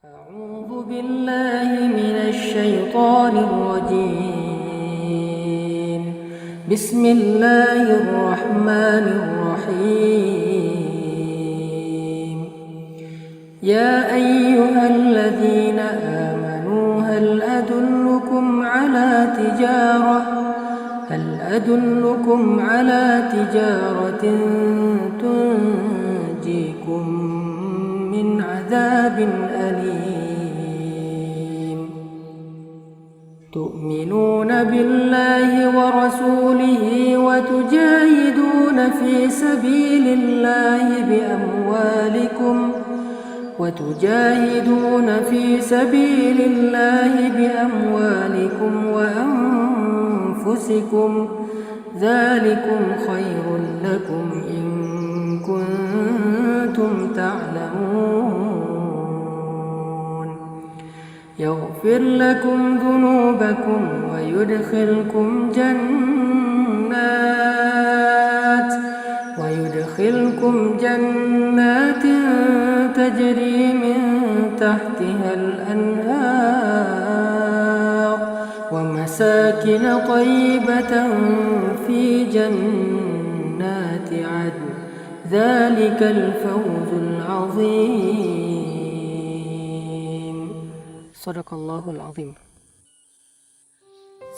أعوذ بالله من الشيطان الرجيم بسم الله الرحمن الرحيم يا أيها الذين آمنوا هل أدلكم على تجارة تنجيكم من عذاب أليم تؤمنون بالله ورسوله وتجاهدون في سبيل الله بأموالكم وأنفسكم ذلكم خير لكم إن كنتم تعلمون يغفر لكم ذنوبكم ويدخلكم جنات تجري من تحتها الأنهار ومساكن طيبة في جنات عدن ذلك الفوز العظيم Sadaqallahul Azim.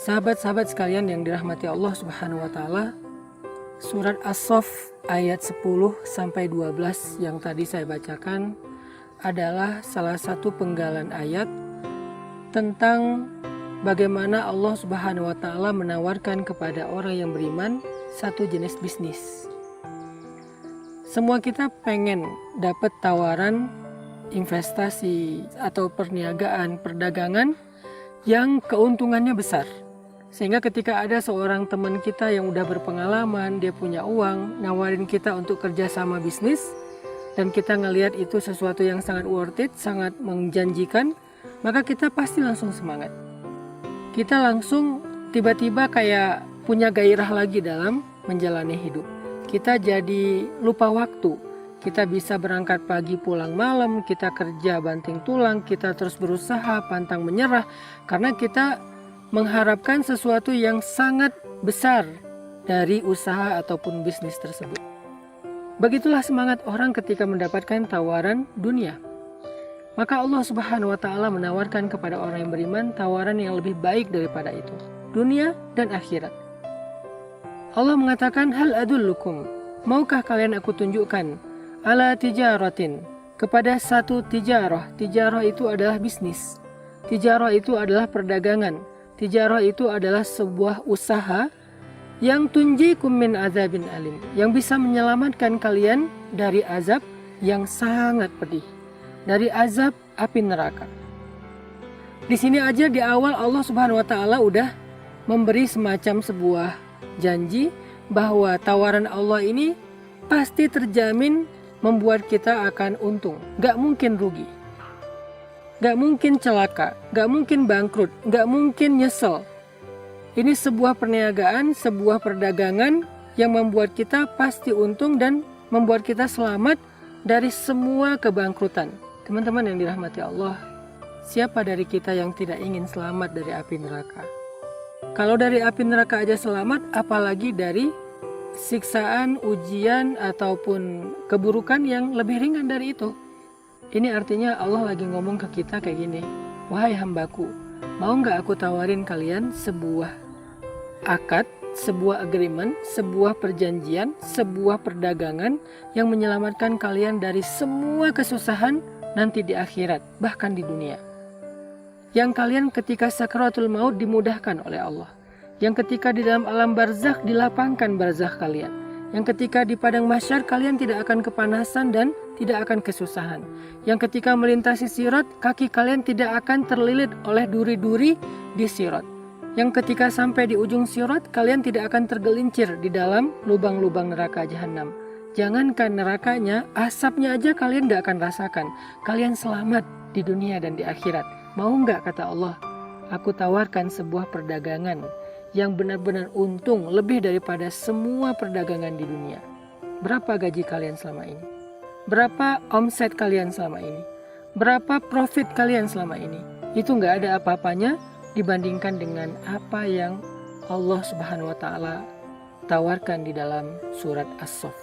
Sahabat-sahabat sekalian yang dirahmati Allah Subhanahu wa taala, surat As-Saff ayat 10 sampai 12 yang tadi saya bacakan adalah salah satu penggalan ayat tentang bagaimana Allah Subhanahu wa taala menawarkan kepada orang yang beriman satu jenis bisnis. Semua kita pengen dapat tawaran investasi atau perniagaan, perdagangan yang keuntungannya besar. Sehingga ketika ada seorang teman kita yang udah berpengalaman, dia punya uang, nawarin kita untuk kerjasama bisnis, dan kita ngelihat itu sesuatu yang sangat worth it, sangat menjanjikan, maka kita pasti langsung semangat. Kita langsung tiba-tiba kayak punya gairah lagi dalam menjalani hidup. Kita jadi lupa waktu. Kita bisa berangkat pagi pulang malam, kita kerja banting tulang, kita terus berusaha pantang menyerah karena kita mengharapkan sesuatu yang sangat besar dari usaha ataupun bisnis tersebut. Begitulah semangat orang ketika mendapatkan tawaran dunia. Maka Allah Subhanahu wa taala menawarkan kepada orang yang beriman tawaran yang lebih baik daripada itu, dunia dan akhirat. Allah mengatakan, hal adullukum, maukah kalian aku tunjukkan ala tijaratin, kepada satu tijarah. Tijarah itu adalah bisnis. Tijarah itu adalah perdagangan. Tijarah itu adalah sebuah usaha yang tunjikum min azabin alim, yang bisa menyelamatkan kalian dari azab yang sangat pedih, dari azab api neraka. Di sini aja di awal Allah Subhanahu wa taala udah memberi semacam sebuah janji bahwa tawaran Allah ini pasti terjamin membuat kita akan untung, gak mungkin rugi, gak mungkin celaka, gak mungkin bangkrut, gak mungkin nyesel. Ini sebuah perniagaan, sebuah perdagangan yang membuat kita pasti untung dan membuat kita selamat dari semua kebangkrutan. Teman-teman yang dirahmati Allah, siapa dari kita yang tidak ingin selamat dari api neraka? Kalau dari api neraka aja selamat, apalagi dari siksaan, ujian, ataupun keburukan yang lebih ringan dari itu. Ini artinya Allah lagi ngomong ke kita kayak gini, wahai hambaku, mau gak aku tawarin kalian sebuah akad, sebuah agreement, sebuah perjanjian, sebuah perdagangan yang menyelamatkan kalian dari semua kesusahan nanti di akhirat, bahkan di dunia. Yang kalian ketika sakaratul maut dimudahkan oleh Allah. Yang ketika di dalam alam barzakh dilapangkan barzakh kalian. Yang ketika di padang mahsyar kalian tidak akan kepanasan dan tidak akan kesusahan. Yang ketika melintasi sirat, kaki kalian tidak akan terlilit oleh duri-duri di sirat. Yang ketika sampai di ujung sirat, kalian tidak akan tergelincir di dalam lubang-lubang neraka jahanam. Jangankan nerakanya, asapnya aja kalian tidak akan rasakan. Kalian selamat di dunia dan di akhirat. Mau nggak, kata Allah, aku tawarkan sebuah perdagangan yang benar-benar untung lebih daripada semua perdagangan di dunia. Berapa gaji kalian selama ini? Berapa omset kalian selama ini? Berapa profit kalian selama ini? Itu nggak ada apa-apanya dibandingkan dengan apa yang Allah Subhanahu wa Ta'ala tawarkan di dalam surat As-Saff.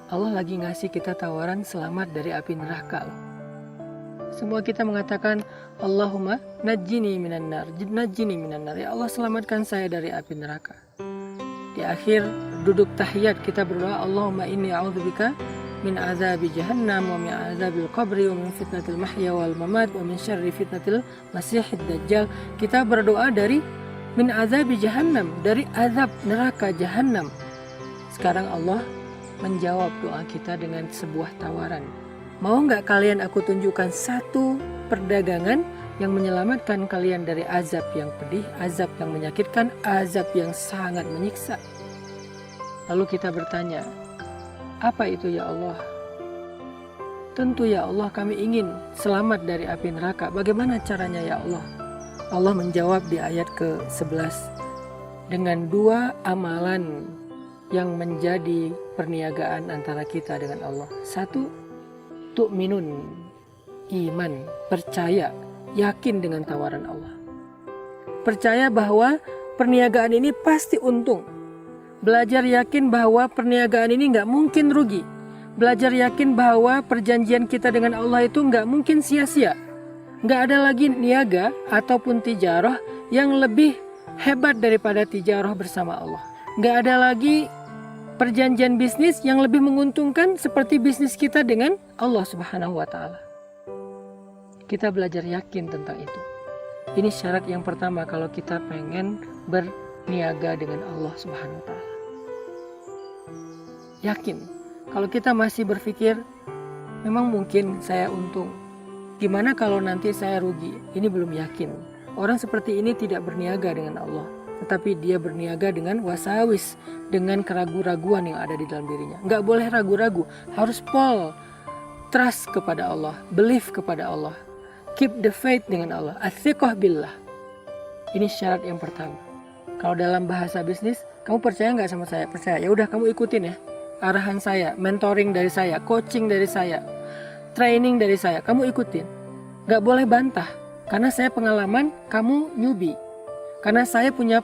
Allah lagi ngasih kita tawaran selamat dari api neraka loh. Semua kita mengatakan Allahumma najjini minan nar, najjini minan nar. Ya Allah, selamatkan saya dari api neraka. Di akhir duduk tahiyat kita berdoa, Allahumma inni a'udzubika min azabi jahannam wa min azabil qabri wa min fitnatil mahya wal mamat wa min syarri fitnatil masihid dajjal. Kita berdoa dari min azabi jahannam, dari azab neraka jahannam. Sekarang Allah menjawab doa kita dengan sebuah tawaran. Mau nggak kalian aku tunjukkan satu perdagangan yang menyelamatkan kalian dari azab yang pedih, azab yang menyakitkan, azab yang sangat menyiksa? Lalu kita bertanya, apa itu ya Allah? Tentu ya Allah, kami ingin selamat dari api neraka. Bagaimana caranya ya Allah? Allah menjawab di ayat ke-11 dengan dua amalan yang menjadi perniagaan antara kita dengan Allah. Satu, tu'minun, iman, percaya, yakin dengan tawaran Allah. Percaya bahwa perniagaan ini pasti untung. Belajar yakin bahwa perniagaan ini nggak mungkin rugi. Belajar yakin bahwa perjanjian kita dengan Allah itu nggak mungkin sia-sia. Nggak ada lagi niaga ataupun tijarah yang lebih hebat daripada tijarah bersama Allah. Nggak ada lagi perjanjian bisnis yang lebih menguntungkan seperti bisnis kita dengan Allah Subhanahu wa Ta'ala. Kita belajar yakin tentang itu. Ini syarat yang pertama kalau kita pengen berniaga dengan Allah Subhanahu wa Ta'ala. Yakin. Kalau kita masih berpikir memang mungkin saya untung, gimana kalau nanti saya rugi? Ini belum yakin. Orang seperti ini tidak berniaga dengan Allah, tetapi dia berniaga dengan wasawis, dengan keraguan-raguan yang ada di dalam dirinya. Nggak boleh ragu-ragu, harus full trust kepada Allah, belief kepada Allah, keep the faith dengan Allah, athiqah billah. Ini syarat yang pertama. Kalau dalam bahasa bisnis, kamu percaya nggak sama saya? Percaya. Ya udah, kamu ikutin ya arahan saya, mentoring dari saya, coaching dari saya, training dari saya, kamu ikutin. Nggak boleh bantah, karena saya pengalaman, kamu newbie. Karena saya punya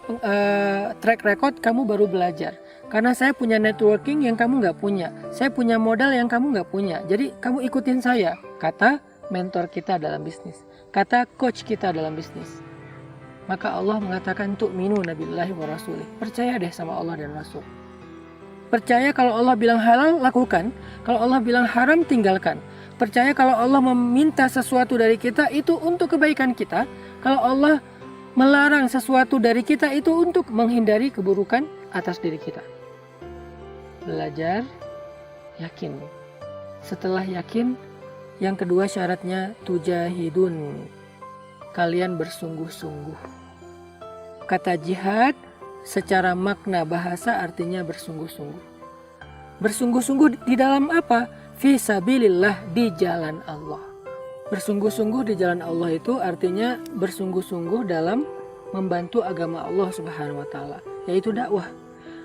track record, kamu baru belajar. Karena saya punya networking yang kamu nggak punya. Saya punya modal yang kamu nggak punya. Jadi kamu ikutin saya, kata mentor kita dalam bisnis, kata coach kita dalam bisnis. Maka Allah mengatakan tu'minu nabillahi wa rasulih. Percaya deh sama Allah dan Rasul. Percaya kalau Allah bilang halal, lakukan. Kalau Allah bilang haram, tinggalkan. Percaya kalau Allah meminta sesuatu dari kita, itu untuk kebaikan kita. Kalau Allah melarang sesuatu dari kita, itu untuk menghindari keburukan atas diri kita. Belajar, yakin. Setelah yakin, yang kedua syaratnya tujahidun. Kalian bersungguh-sungguh. Kata jihad secara makna bahasa artinya bersungguh-sungguh. Bersungguh-sungguh di dalam apa? Fi sabilillah, di jalan Allah. Bersungguh-sungguh di jalan Allah itu artinya bersungguh-sungguh dalam membantu agama Allah Subhanahu wa Ta'ala, yaitu dakwah.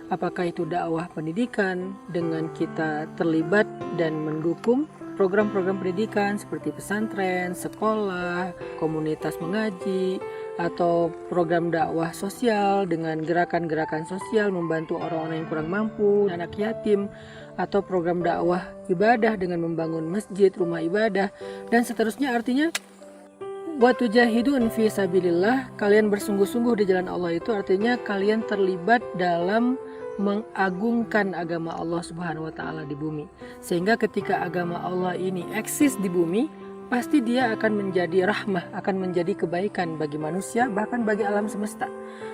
Apakah itu dakwah pendidikan dengan kita terlibat dan mendukung program-program pendidikan seperti pesantren, sekolah, komunitas mengaji, atau program dakwah sosial dengan gerakan-gerakan sosial membantu orang-orang yang kurang mampu, anak yatim, atau program dakwah ibadah dengan membangun masjid, rumah ibadah, dan seterusnya. Artinya wa tujahidun fi sabilillah, kalian bersungguh-sungguh di jalan Allah itu artinya kalian terlibat dalam mengagungkan agama Allah Subhanahu wa Ta'ala di bumi. Sehingga ketika agama Allah ini eksis di bumi, pasti dia akan menjadi rahmah, akan menjadi kebaikan bagi manusia, bahkan bagi alam semesta.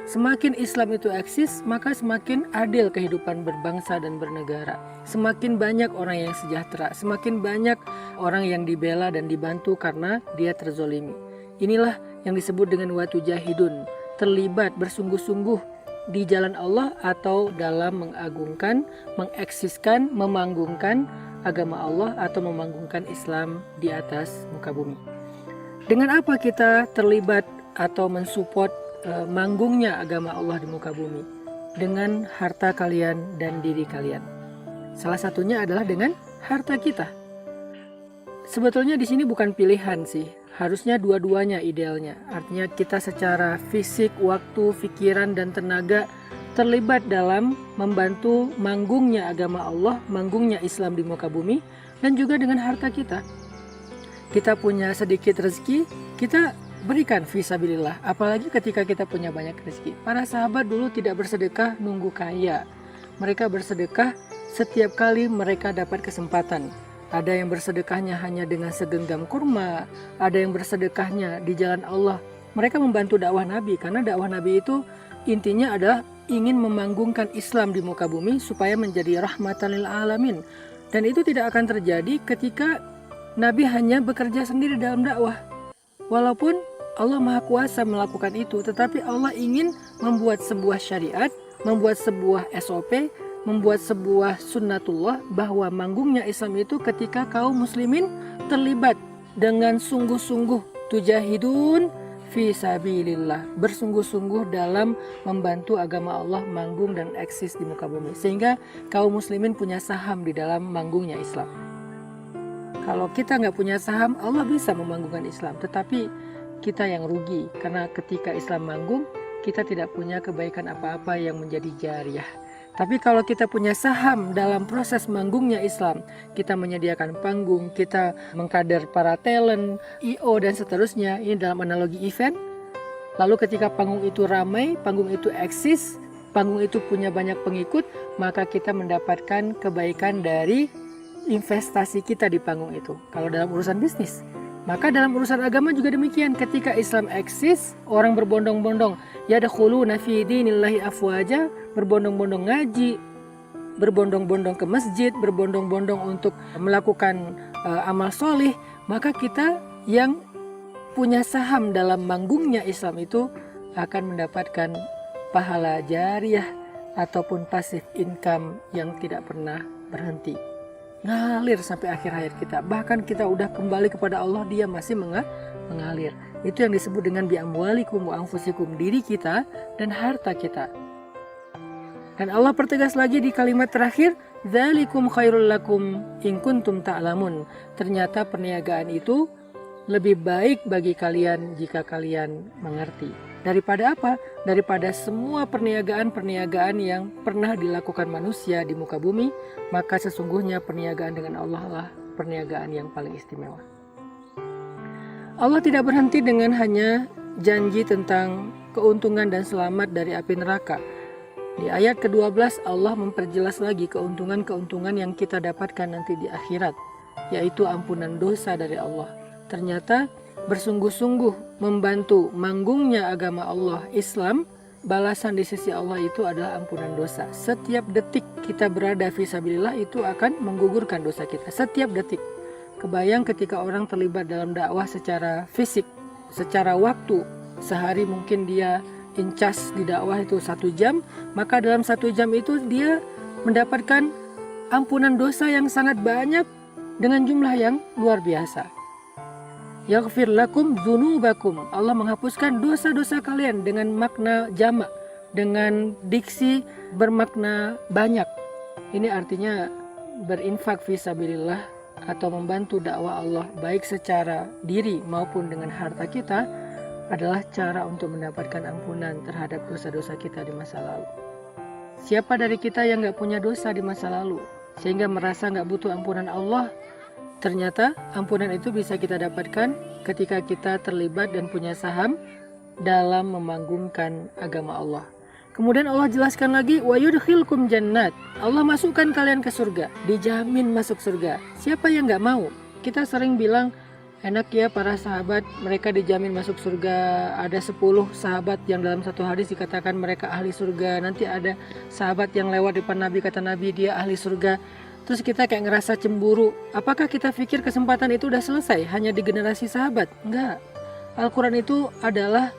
Semakin Islam itu eksis, maka semakin adil kehidupan berbangsa dan bernegara. Semakin banyak orang yang sejahtera, semakin banyak orang yang dibela dan dibantu karena dia terzolimi. Inilah yang disebut dengan wa tujahidun, terlibat bersungguh-sungguh di jalan Allah atau dalam mengagungkan, mengeksiskan, memanggungkan agama Allah atau memanggungkan Islam di atas muka bumi. Dengan apa kita terlibat atau mensupport manggungnya agama Allah di muka bumi? Dengan harta kalian dan diri kalian. Salah satunya adalah dengan harta kita. sebetulnya di sini bukan pilihan sih. Harusnya dua-duanya idealnya. Artinya kita secara fisik, waktu, pikiran, dan tenaga terlibat dalam membantu manggungnya agama Allah, manggungnya Islam di muka bumi, dan juga dengan harta kita. Kita punya sedikit rezeki, kita berikan fisabilillah. Apalagi ketika kita punya banyak rezeki. Para sahabat dulu tidak bersedekah nunggu kaya. Mereka bersedekah setiap kali mereka dapat kesempatan. Ada yang bersedekahnya hanya dengan segenggam kurma, ada yang bersedekahnya di jalan Allah. Mereka membantu dakwah Nabi, karena dakwah Nabi itu intinya adalah ingin memanggungkan Islam di muka bumi supaya menjadi rahmatan lil alamin. Dan itu tidak akan terjadi ketika Nabi hanya bekerja sendiri dalam dakwah. Walaupun Allah Maha Kuasa melakukan itu, tetapi Allah ingin membuat sebuah syariat, membuat sebuah SOP, membuat sebuah sunnatullah bahwa manggungnya Islam itu ketika kaum muslimin terlibat dengan sungguh-sungguh tujahidun fi sabilillah, bersungguh-sungguh dalam membantu agama Allah manggung dan eksis di muka bumi, sehingga kaum muslimin punya saham di dalam manggungnya Islam. Kalau kita nggak punya saham, Allah bisa memanggungkan Islam, tetapi kita yang rugi, karena ketika Islam manggung kita tidak punya kebaikan apa-apa yang menjadi jariyah. Tapi kalau kita punya saham dalam proses manggungnya Islam, kita menyediakan panggung, kita mengkader para talent, I.O. dan seterusnya, ini dalam analogi event. Lalu ketika panggung itu ramai, panggung itu eksis, panggung itu punya banyak pengikut, maka kita mendapatkan kebaikan dari investasi kita di panggung itu. Kalau dalam urusan bisnis, maka dalam urusan agama juga demikian. Ketika Islam eksis, orang berbondong-bondong, yadkhuluna fi dinillahi afwaja, berbondong-bondong ngaji, berbondong-bondong ke masjid, berbondong-bondong untuk melakukan amal solih, maka kita yang punya saham dalam manggungnya Islam itu akan mendapatkan pahala jariyah ataupun passive income yang tidak pernah berhenti, ngalir sampai akhir hayat kita. Bahkan kita udah kembali kepada Allah, dia masih mengalir. Itu yang disebut dengan bi'amwalikum wa anfusikum, diri kita dan harta kita. Dan Allah pertegas lagi di kalimat terakhir, dzalikum khairul lakum in kuntum ta'lamun. Ternyata perniagaan itu lebih baik bagi kalian jika kalian mengerti. Daripada apa? Daripada semua perniagaan-perniagaan yang pernah dilakukan manusia di muka bumi, maka sesungguhnya perniagaan dengan Allah lah perniagaan yang paling istimewa. Allah tidak berhenti dengan hanya janji tentang keuntungan dan selamat dari api neraka. Di ayat ke-12 Allah memperjelas lagi keuntungan-keuntungan yang kita dapatkan nanti di akhirat, yaitu ampunan dosa dari Allah. Ternyata bersungguh-sungguh membantu manggungnya agama Allah Islam, balasan di sisi Allah itu adalah ampunan dosa. Setiap detik kita berada fisabilillah itu akan menggugurkan dosa kita, setiap detik. Kebayang ketika orang terlibat dalam dakwah secara fisik, secara waktu, sehari mungkin dia incas di dakwah itu 1 jam, maka dalam 1 jam itu dia mendapatkan ampunan dosa yang sangat banyak dengan jumlah yang luar biasa. Yaghfir lakum dzunubakum, Allah menghapuskan dosa-dosa kalian dengan makna jamak, dengan diksi bermakna banyak. Ini artinya berinfak fisabilillah atau membantu dakwah Allah baik secara diri maupun dengan harta kita adalah cara untuk mendapatkan ampunan terhadap dosa-dosa kita di masa lalu. Siapa dari kita yang gak punya dosa di masa lalu sehingga merasa gak butuh ampunan Allah? Ternyata ampunan itu bisa kita dapatkan ketika kita terlibat dan punya saham dalam memanggungkan agama Allah. Kemudian Allah jelaskan lagi, wa yudkhilkum jannat, Allah masukkan kalian ke surga, dijamin masuk surga. Siapa yang gak mau? Kita sering bilang, enak ya para sahabat, mereka dijamin masuk surga. Ada 10 sahabat yang dalam satu hadis dikatakan mereka ahli surga. Nanti ada sahabat yang lewat depan Nabi, kata Nabi dia ahli surga. Terus kita kayak ngerasa cemburu. Apakah kita pikir kesempatan itu udah selesai hanya di generasi sahabat? Enggak. Al-Quran itu adalah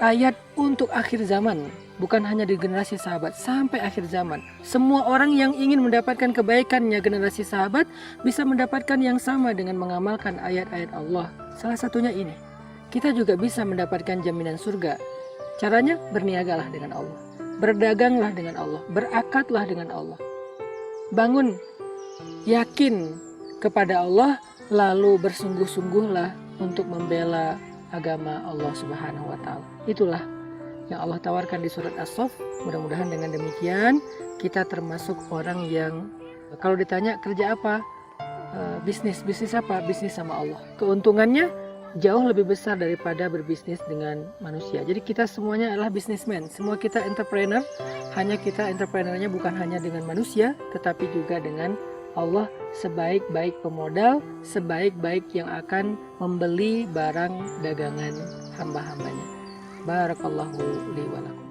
ayat untuk akhir zaman, bukan hanya di generasi sahabat, sampai akhir zaman. Semua orang yang ingin mendapatkan kebaikannya generasi sahabat bisa mendapatkan yang sama dengan mengamalkan ayat-ayat Allah. Salah satunya ini, kita juga bisa mendapatkan jaminan surga. Caranya berniagalah dengan Allah, berdaganglah dengan Allah, berakadlah dengan Allah. Bangun, yakin kepada Allah lalu bersungguh-sungguhlah untuk membela agama Allah Subhanahu wa taala. Itulah yang Allah tawarkan di surat As-Saff. Mudah-mudahan dengan demikian kita termasuk orang yang kalau ditanya kerja apa, bisnis apa? Bisnis sama Allah. Keuntungannya jauh lebih besar daripada berbisnis dengan manusia. Jadi kita semuanya adalah businessman, semua kita entrepreneur. Hanya kita entrepreneurnya bukan hanya dengan manusia, tetapi juga dengan Allah, sebaik-baik pemodal, sebaik-baik yang akan membeli barang dagangan hamba-hambanya. Barakallahu li wa lakum.